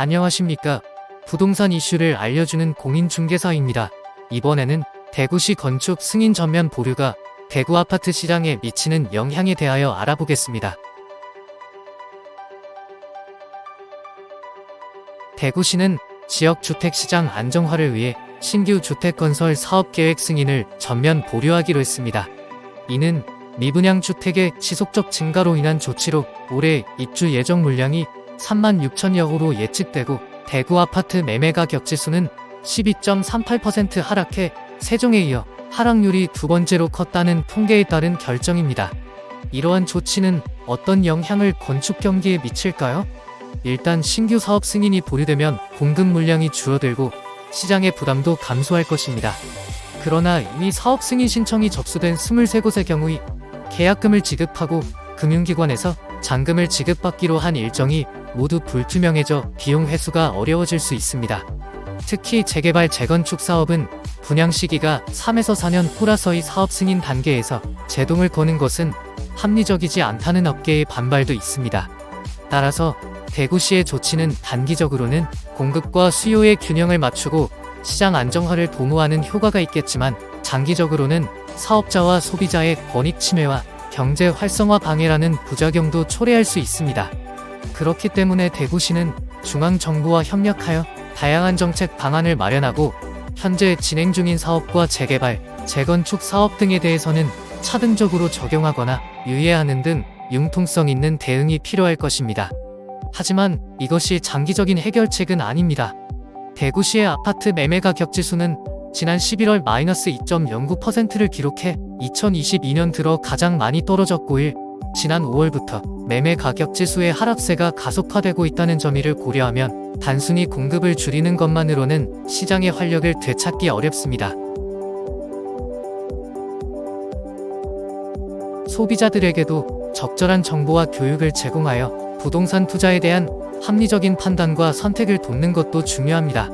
안녕하십니까. 부동산 이슈를 알려주는 공인중개사입니다. 이번에는 대구시 건축 승인 전면 보류가 대구 아파트 시장에 미치는 영향에 대하여 알아보겠습니다. 대구시는 지역 주택시장 안정화를 위해 신규 주택건설 사업계획 승인을 전면 보류하기로 했습니다. 이는 미분양 주택의 지속적 증가로 인한 조치로 올해 입주 예정 물량이 36,000여 호로 예측되고 대구 아파트 매매가격 지수는 12.38% 하락해 세종에 이어 하락률이 두 번째로 컸다는 통계에 따른 결정입니다. 이러한 조치는 어떤 영향을 건축 경기에 미칠까요? 일단 신규 사업 승인이 보류되면 공급 물량이 줄어들고 시장의 부담도 감소할 것입니다. 그러나 이미 사업 승인 신청이 접수된 23곳의 경우에 계약금을 지급하고 금융기관에서 잔금을 지급받기로 한 일정이 모두 불투명해져 비용 회수가 어려워질 수 있습니다. 특히 재개발 재건축 사업은 분양 시기가 3에서 4년 후라서의 사업 승인 단계에서 제동을 거는 것은 합리적이지 않다는 업계의 반발도 있습니다. 따라서 대구시의 조치는 단기적으로는 공급과 수요의 균형을 맞추고 시장 안정화를 도모하는 효과가 있겠지만 장기적으로는 사업자와 소비자의 권익 침해와 경제 활성화 방해라는 부작용도 초래할 수 있습니다. 그렇기 때문에 대구시는 중앙정부와 협력하여 다양한 정책 방안을 마련하고 현재 진행 중인 사업과 재개발, 재건축 사업 등에 대해서는 차등적으로 적용하거나 유예하는 등 융통성 있는 대응이 필요할 것입니다. 하지만 이것이 장기적인 해결책은 아닙니다. 대구시의 아파트 매매가격 지수는 지난 11월 -2.09%를 기록해 2022년 들어 가장 많이 떨어졌고 지난 5월부터 매매 가격 지수의 하락세가 가속화되고 있다는 점을 고려하면 단순히 공급을 줄이는 것만으로는 시장의 활력을 되찾기 어렵습니다. 소비자들에게도 적절한 정보와 교육을 제공하여 부동산 투자에 대한 합리적인 판단과 선택을 돕는 것도 중요합니다.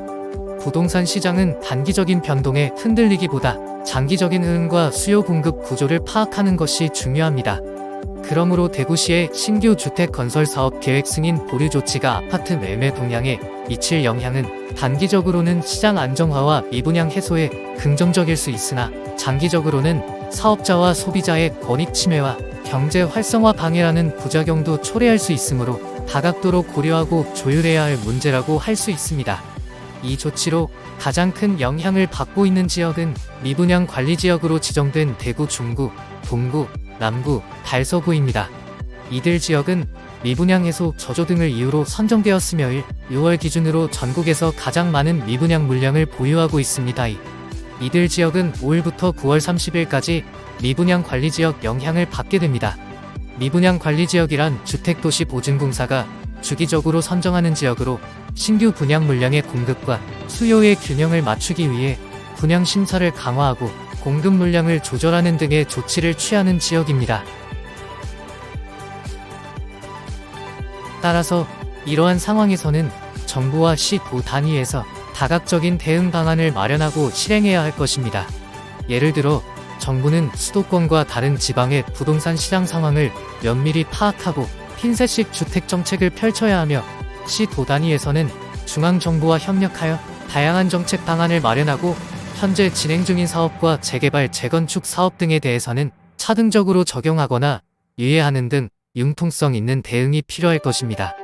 부동산 시장은 단기적인 변동에 흔들리기보다 장기적인 흐름과 수요 공급 구조를 파악하는 것이 중요합니다. 그러므로 대구시의 신규 주택 건설 사업 계획 승인 보류 조치가 아파트 매매 동향에 미칠 영향은 단기적으로는 시장 안정화와 미분양 해소에 긍정적일 수 있으나 장기적으로는 사업자와 소비자의 권익 침해와 경제 활성화 방해라는 부작용도 초래할 수 있으므로 다각도로 고려하고 조율해야 할 문제라고 할 수 있습니다. 이 조치로 가장 큰 영향을 받고 있는 지역은 미분양 관리지역으로 지정된 대구 중구, 동구, 남구, 달서구입니다. 이들 지역은 미분양 해소 저조 등을 이유로 선정되었으며 6월 기준으로 전국에서 가장 많은 미분양 물량을 보유하고 있습니다. 이들 지역은 5일부터 9월 30일까지 미분양 관리지역 영향을 받게 됩니다. 미분양 관리지역이란 주택도시보증공사가 주기적으로 선정하는 지역으로 신규 분양 물량의 공급과 수요의 균형을 맞추기 위해 분양 심사를 강화하고 공급 물량을 조절하는 등의 조치를 취하는 지역입니다. 따라서 이러한 상황에서는 정부와 시, 도 단위에서 다각적인 대응 방안을 마련하고 실행해야 할 것입니다. 예를 들어 정부는 수도권과 다른 지방의 부동산 시장 상황을 면밀히 파악하고 핀셋식 주택 정책을 펼쳐야 하며 시, 도 단위에서는 중앙정부와 협력하여 다양한 정책 방안을 마련하고 현재 진행 중인 사업과 재개발, 재건축 사업 등에 대해서는 차등적으로 적용하거나 유예하는 등 융통성 있는 대응이 필요할 것입니다.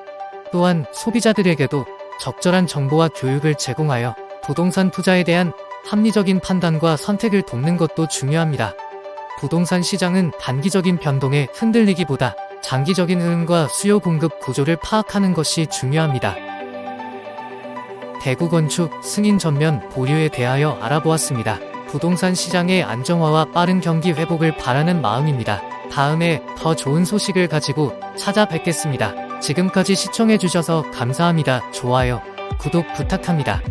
또한 소비자들에게도 적절한 정보와 교육을 제공하여 부동산 투자에 대한 합리적인 판단과 선택을 돕는 것도 중요합니다. 부동산 시장은 단기적인 변동에 흔들리기보다 장기적인 흐름과 수요 공급 구조를 파악하는 것이 중요합니다. 대구 건축 승인 전면 보류에 대하여 알아보았습니다. 부동산 시장의 안정화와 빠른 경기 회복을 바라는 마음입니다. 다음에 더 좋은 소식을 가지고 찾아뵙겠습니다. 지금까지 시청해주셔서 감사합니다. 좋아요, 구독 부탁합니다.